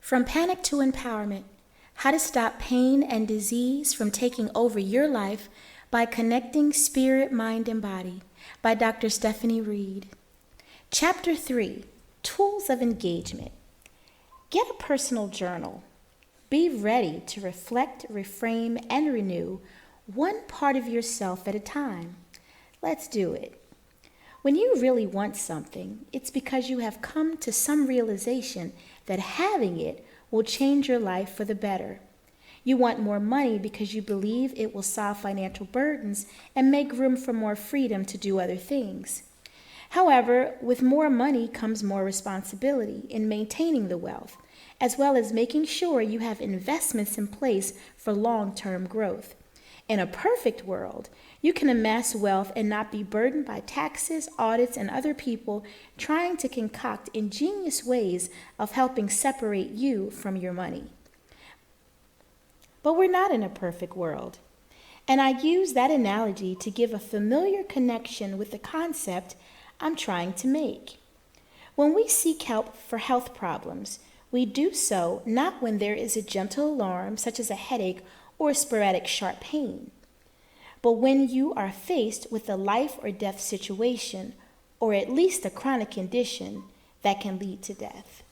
From Panic to Empowerment: How to Stop Pain and Disease from Taking Over Your Life by Connecting Spirit, Mind, and Body by Dr. Stephanie Reed. Chapter 3: Tools of Engagement. Get a personal journal. Be ready to reflect, reframe, and renew one part of yourself at a time. Let's do it. When you really want something, it's because you have come to some realization that having it will change your life for the better. You want more money because you believe it will solve financial burdens and make room for more freedom to do other things. However, with more money comes more responsibility in maintaining the wealth, as well as making sure you have investments in place for long-term growth. In a perfect world, you can amass wealth and not be burdened by taxes, audits, and other people trying to concoct ingenious ways of helping separate you from your money. But we're not in a perfect world. And I use that analogy to give a familiar connection with the concept I'm trying to make. When we seek help for health problems, we do so not when there is a gentle alarm, such as a headache or sporadic sharp pain, but when you are faced with a life or death situation, or at least a chronic condition that can lead to death.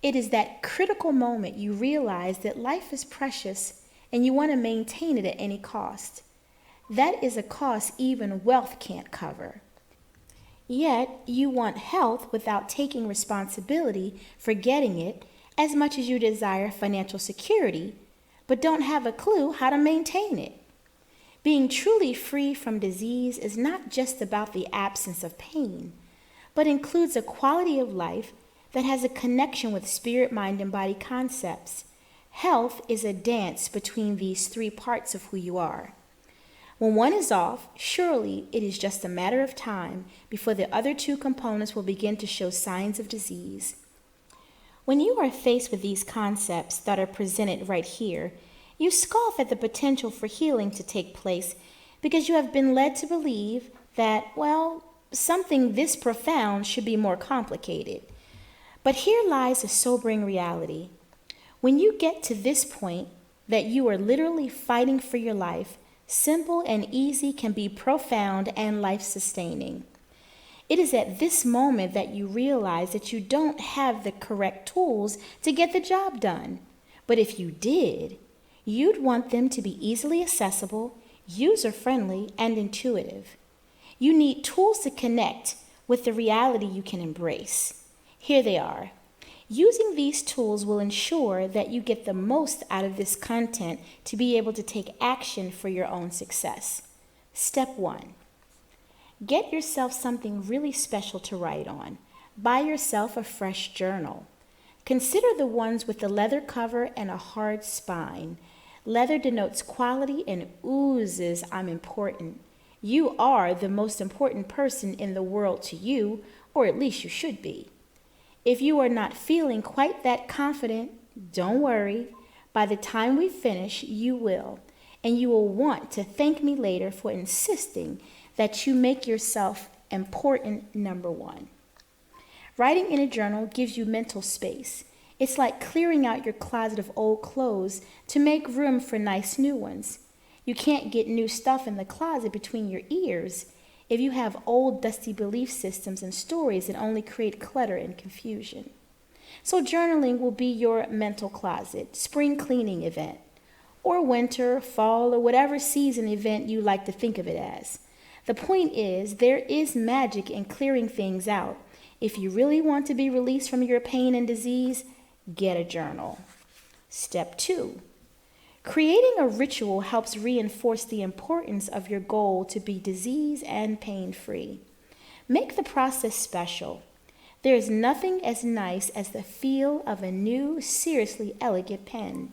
It is that critical moment you realize that life is precious and you want to maintain it at any cost. That is a cost even wealth can't cover. Yet you want health without taking responsibility for getting it as much as you desire financial security, but don't have a clue how to maintain it. Being truly free from disease is not just about the absence of pain, but includes a quality of life that has a connection with spirit, mind, and body concepts. Health is a dance between these three parts of who you are. When one is off, surely it is just a matter of time before the other two components will begin to show signs of disease. When you are faced with these concepts that are presented right here, you scoff at the potential for healing to take place because you have been led to believe that, something this profound should be more complicated. But here lies a sobering reality. When you get to this point that you are literally fighting for your life, simple and easy can be profound and life-sustaining. It is at this moment that you realize that you don't have the correct tools to get the job done. But if you did, you'd want them to be easily accessible, user-friendly, and intuitive. You need tools to connect with the reality you can embrace. Here they are. Using these tools will ensure that you get the most out of this content to be able to take action for your own success. Step 1. Get yourself something really special to write on. Buy yourself a fresh journal. Consider the ones with the leather cover and a hard spine. Leather denotes quality and oozes, "I'm important." You are the most important person in the world to you, or at least you should be. If you are not feeling quite that confident, don't worry. By the time we finish, you will, and you will want to thank me later for insisting that you make yourself important number one. Writing in a journal gives you mental space. It's like clearing out your closet of old clothes to make room for nice new ones. You can't get new stuff in the closet between your ears if you have old, dusty belief systems and stories that only create clutter and confusion. So journaling will be your mental closet, spring cleaning event, or winter, fall, or whatever season event you like to think of it as. The point is, there is magic in clearing things out. If you really want to be released from your pain and disease, get a journal. Step 2. Creating a ritual helps reinforce the importance of your goal to be disease and pain-free. Make the process special. There is nothing as nice as the feel of a new, seriously elegant pen.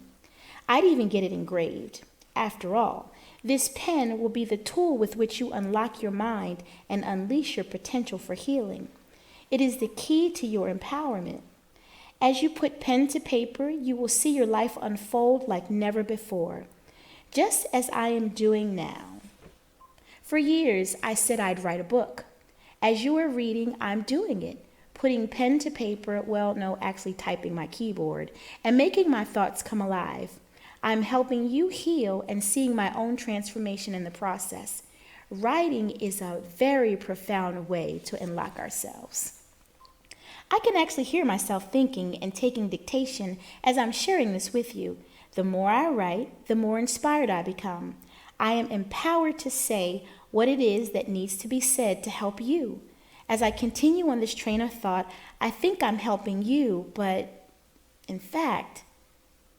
I'd even get it engraved. After all, this pen will be the tool with which you unlock your mind and unleash your potential for healing. It is the key to your empowerment. As you put pen to paper, you will see your life unfold like never before, just as I am doing now. For years, I said I'd write a book. As you are reading, I'm doing it, putting pen to paper, well, no, actually typing my keyboard, and making my thoughts come alive. I'm helping you heal and seeing my own transformation in the process. Writing is a very profound way to unlock ourselves. I can actually hear myself thinking and taking dictation as I'm sharing this with you. The more I write, the more inspired I become. I am empowered to say what it is that needs to be said to help you. As I continue on this train of thought, I think I'm helping you, but in fact,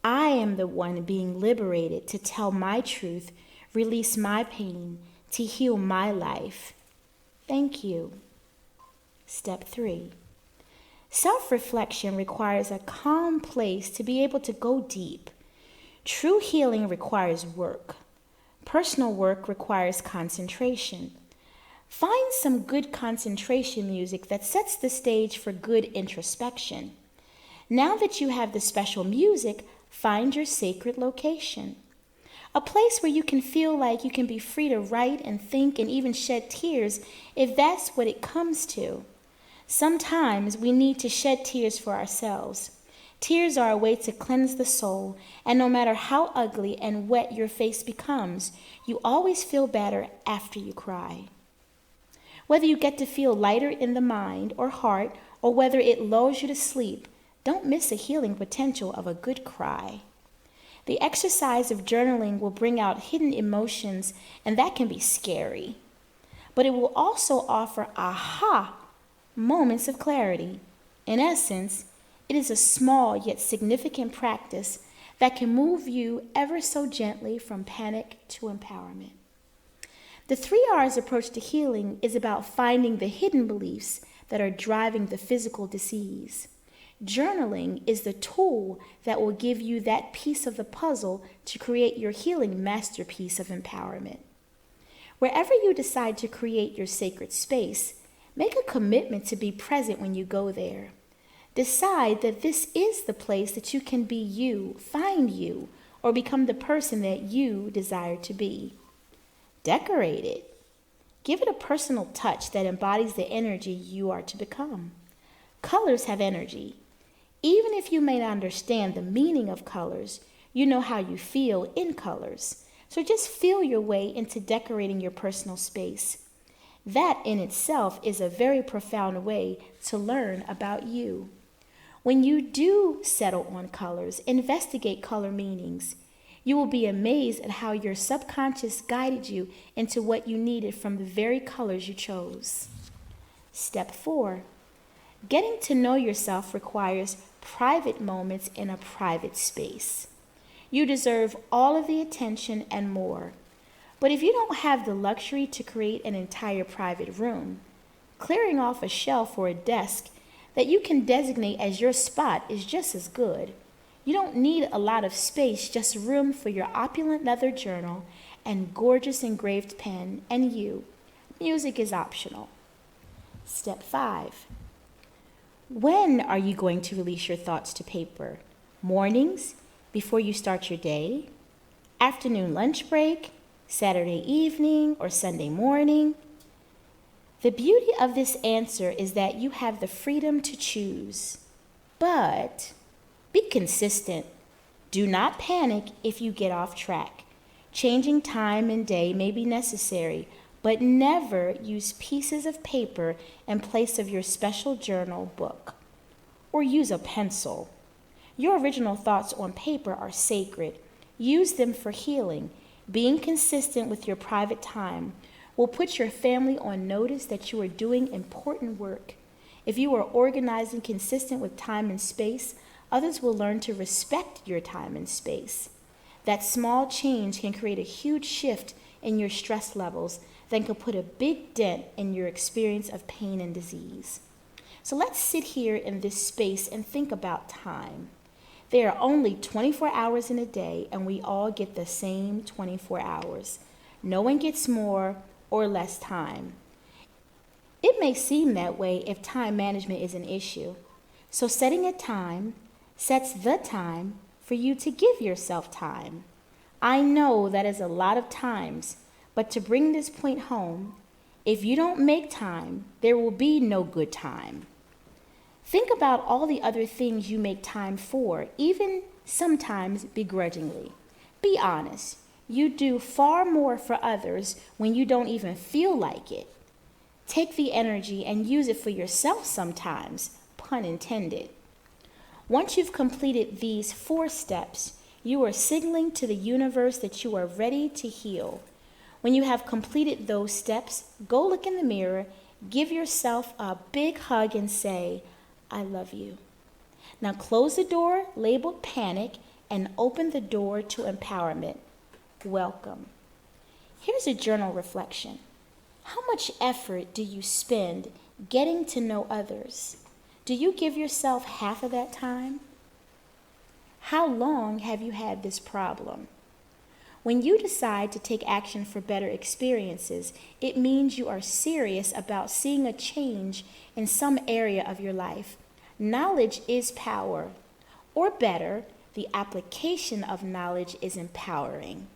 I am the one being liberated to tell my truth, release my pain, to heal my life. Thank you. Step 3. Self-reflection requires a calm place to be able to go deep. True healing requires work. Personal work requires concentration. Find some good concentration music that sets the stage for good introspection. Now that you have the special music, find your sacred location. A place where you can feel like you can be free to write and think and even shed tears if that's what it comes to. Sometimes we need to shed tears for ourselves. Tears are a way to cleanse the soul, and no matter how ugly and wet your face becomes, you always feel better after you cry. Whether you get to feel lighter in the mind or heart, or whether it lulls you to sleep, don't miss the healing potential of a good cry. The exercise of journaling will bring out hidden emotions, and that can be scary. But it will also offer aha moments of clarity. In essence, it is a small yet significant practice that can move you ever so gently from panic to empowerment. The 3 R's approach to healing is about finding the hidden beliefs that are driving the physical disease. Journaling is the tool that will give you that piece of the puzzle to create your healing masterpiece of empowerment. Wherever you decide to create your sacred space, make a commitment to be present when you go there. Decide that this is the place that you can be you, find you, or become the person that you desire to be. Decorate it. Give it a personal touch that embodies the energy you are to become. Colors have energy. Even if you may not understand the meaning of colors, you know how you feel in colors. So just feel your way into decorating your personal space. That in itself is a very profound way to learn about you. When you do settle on colors, investigate color meanings. You will be amazed at how your subconscious guided you into what you needed from the very colors you chose. Step 4. Getting to know yourself requires private moments in a private space. You deserve all of the attention and more. But if you don't have the luxury to create an entire private room, clearing off a shelf or a desk that you can designate as your spot is just as good. You don't need a lot of space, just room for your opulent leather journal and gorgeous engraved pen and you. Music is optional. Step 5. When are you going to release your thoughts to paper? Mornings, before you start your day? Afternoon lunch break? Saturday evening or Sunday morning? The beauty of this answer is that you have the freedom to choose. But be consistent. Do not panic if you get off track. Changing time and day may be necessary, but never use pieces of paper in place of your special journal book. Or use a pencil. Your original thoughts on paper are sacred. Use them for healing. Being consistent with your private time will put your family on notice that you are doing important work. If you are organized and consistent with time and space, others will learn to respect your time and space. That small change can create a huge shift in your stress levels that can put a big dent in your experience of pain and disease. So let's sit here in this space and think about time. There are only 24 hours in a day, and we all get the same 24 hours. No one gets more or less time. It may seem that way if time management is an issue. So setting a time sets the time for you to give yourself time. I know that is a lot of times, but to bring this point home, if you don't make time, there will be no good time. Think about all the other things you make time for, even sometimes begrudgingly. Be honest. You do far more for others when you don't even feel like it. Take the energy and use it for yourself sometimes, pun intended. Once you've completed these 4 steps, you are signaling to the universe that you are ready to heal. When you have completed those steps, go look in the mirror, give yourself a big hug and say, I love you. Now close the door labeled panic and open the door to empowerment. Welcome. Here's a journal reflection. How much effort do you spend getting to know others? Do you give yourself half of that time? How long have you had this problem? When you decide to take action for better experiences, it means you are serious about seeing a change in some area of your life. Knowledge is power, or better, the application of knowledge is empowering.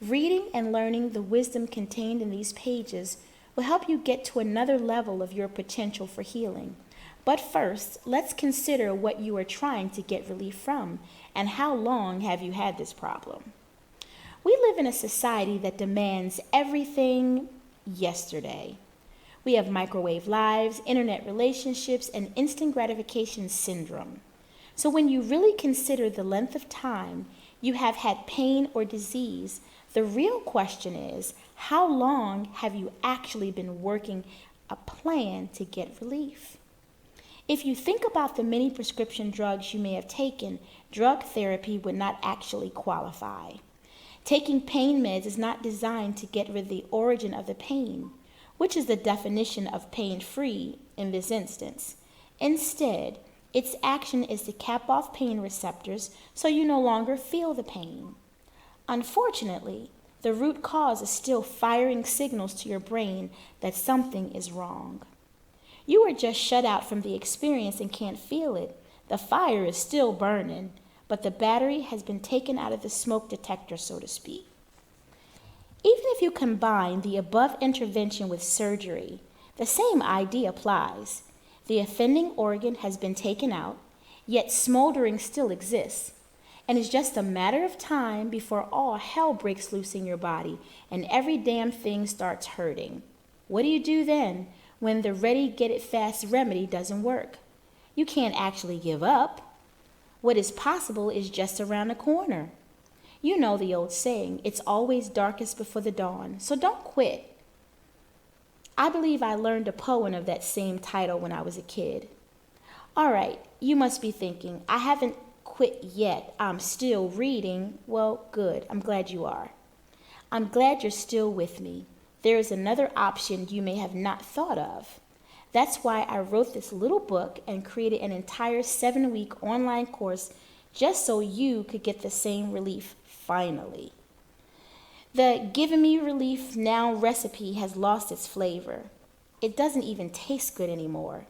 Reading and learning the wisdom contained in these pages will help you get to another level of your potential for healing. But first, let's consider what you are trying to get relief from and how long have you had this problem. We live in a society that demands everything yesterday. We have microwave lives, internet relationships, and instant gratification syndrome. So when you really consider the length of time you have had pain or disease, the real question is, how long have you actually been working a plan to get relief? If you think about the many prescription drugs you may have taken, drug therapy would not actually qualify. Taking pain meds is not designed to get rid of the origin of the pain, which is the definition of pain-free in this instance. Instead, its action is to cap off pain receptors so you no longer feel the pain. Unfortunately, the root cause is still firing signals to your brain that something is wrong. You are just shut out from the experience and can't feel it. The fire is still burning, but the battery has been taken out of the smoke detector, so to speak. Even if you combine the above intervention with surgery, the same idea applies. The offending organ has been taken out, yet smoldering still exists. And it's just a matter of time before all hell breaks loose in your body and every damn thing starts hurting. What do you do then when the ready, get it fast remedy doesn't work? You can't actually give up. What is possible is just around the corner. You know the old saying, it's always darkest before the dawn, so don't quit. I believe I learned a poem of that same title when I was a kid. All right, you must be thinking, I haven't quit yet. I'm still reading. Well, good. I'm glad you are. I'm glad you're still with me. There is another option you may have not thought of. That's why I wrote this little book and created an entire 7-week online course just so you could get the same relief finally. The Giving Me Relief Now recipe has lost its flavor. It doesn't even taste good anymore.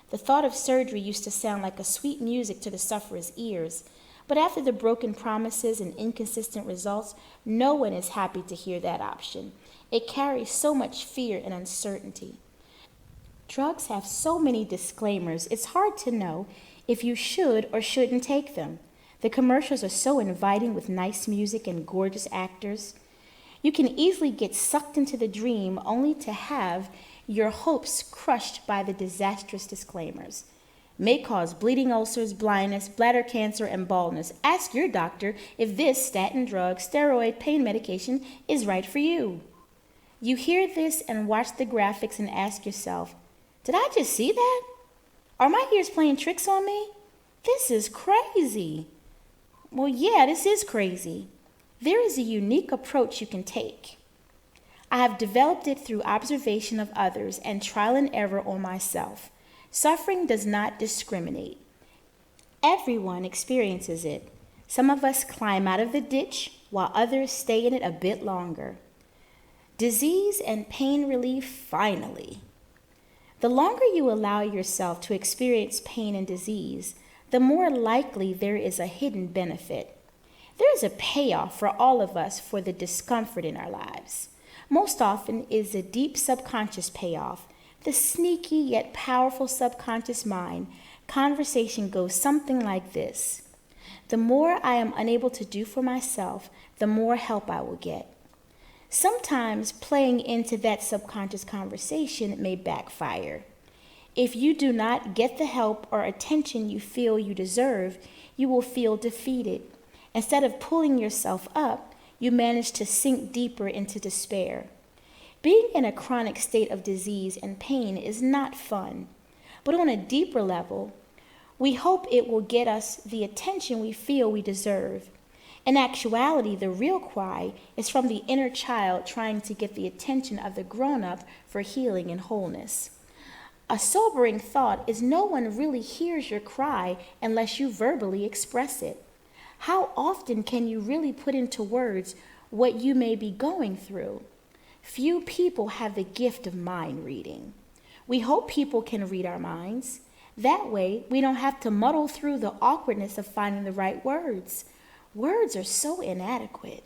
The thought of surgery used to sound like a sweet music to the sufferer's ears, but after the broken promises and inconsistent results, no one is happy to hear that option. It carries so much fear and uncertainty. Drugs have so many disclaimers, it's hard to know if you should or shouldn't take them. The commercials are so inviting with nice music and gorgeous actors. You can easily get sucked into the dream only to have your hopes crushed by the disastrous disclaimers. May cause bleeding ulcers, blindness, bladder cancer, and baldness. Ask your doctor if this statin drug, steroid, pain medication is right for you. You hear this and watch the graphics and ask yourself, did I just see that? Are my ears playing tricks on me? This is crazy. Well, yeah, this is crazy. There is a unique approach you can take. I have developed it through observation of others and trial and error on myself. Suffering does not discriminate. Everyone experiences it. Some of us climb out of the ditch while others stay in it a bit longer. Disease and pain relief finally. The longer you allow yourself to experience pain and disease, the more likely there is a hidden benefit. There is a payoff for all of us for the discomfort in our lives. Most often is a deep subconscious payoff. The sneaky yet powerful subconscious mind conversation goes something like this. The more I am unable to do for myself, the more help I will get. Sometimes playing into that subconscious conversation may backfire. If you do not get the help or attention you feel you deserve, you will feel defeated. Instead of pulling yourself up, you manage to sink deeper into despair. Being in a chronic state of disease and pain is not fun, but on a deeper level, we hope it will get us the attention we feel we deserve. In actuality, the real cry is from the inner child trying to get the attention of the grown-up for healing and wholeness. A sobering thought is no one really hears your cry unless you verbally express it. How often can you really put into words what you may be going through? Few people have the gift of mind reading. We hope people can read our minds. That way, we don't have to muddle through the awkwardness of finding the right words. Words are so inadequate.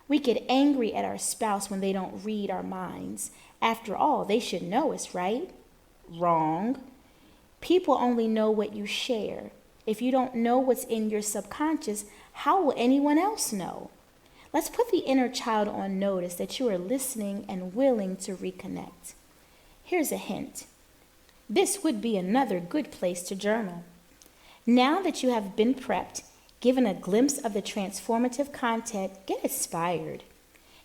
We get angry at our spouse when they don't read our minds. After all, they should know us, right? Wrong. People only know what you share. If you don't know what's in your subconscious, how will anyone else know? Let's put the inner child on notice that you are listening and willing to reconnect. Here's a hint. This would be another good place to journal. Now that you have been prepped, given a glimpse of the transformative content, get inspired.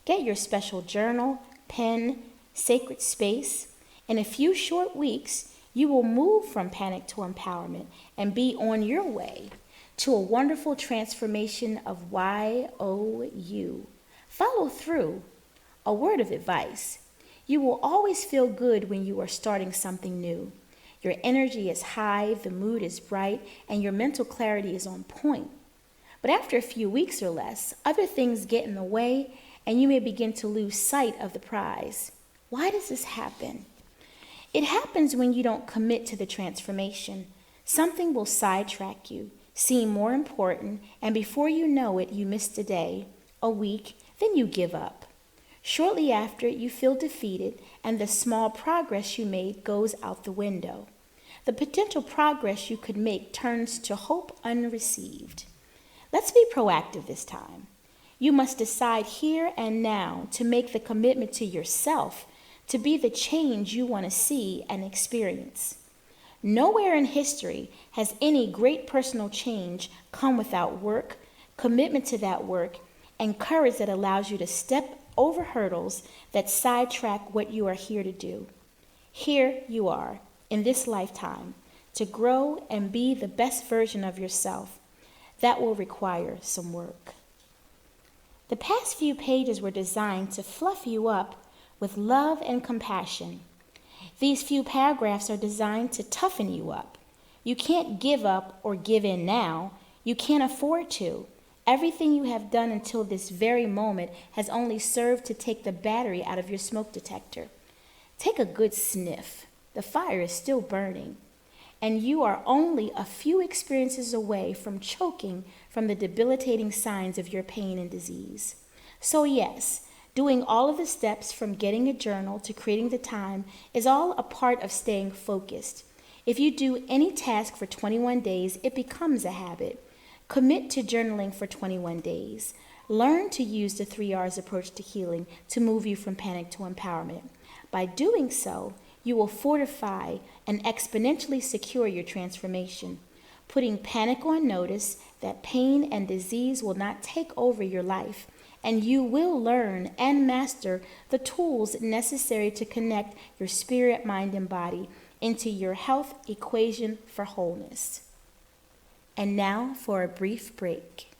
Get your special journal, pen, sacred space. In a few short weeks, you will move from panic to empowerment and be on your way to a wonderful transformation of YOU. Follow through. A word of advice. You will always feel good when you are starting something new. Your energy is high, the mood is bright, and your mental clarity is on point. But after a few weeks or less, other things get in the way, and you may begin to lose sight of the prize. Why does this happen? It happens when you don't commit to the transformation. Something will sidetrack you, seem more important, and before you know it, you miss a day, a week, then you give up. Shortly after, you feel defeated, and the small progress you made goes out the window. The potential progress you could make turns to hope unreceived. Let's be proactive this time. You must decide here and now to make the commitment to yourself to be the change you want to see and experience. Nowhere in history has any great personal change come without work, commitment to that work, and courage that allows you to step over hurdles that sidetrack what you are here to do. Here you are, in this lifetime, to grow and be the best version of yourself. That will require some work. The past few pages were designed to fluff you up with love and compassion. These few paragraphs are designed to toughen you up. You can't give up or give in now. You can't afford to. Everything you have done until this very moment has only served to take the battery out of your smoke detector. Take a good sniff. The fire is still burning, and you are only a few experiences away from choking from the debilitating signs of your pain and disease. So yes, doing all of the steps from getting a journal to creating the time is all a part of staying focused. If you do any task for 21 days, it becomes a habit. Commit to journaling for 21 days. Learn to use the 3 R's approach to healing to move you from panic to empowerment. By doing so, you will fortify and exponentially secure your transformation, putting panic on notice that pain and disease will not take over your life, and you will learn and master the tools necessary to connect your spirit, mind, and body into your health equation for wholeness. And now for a brief break.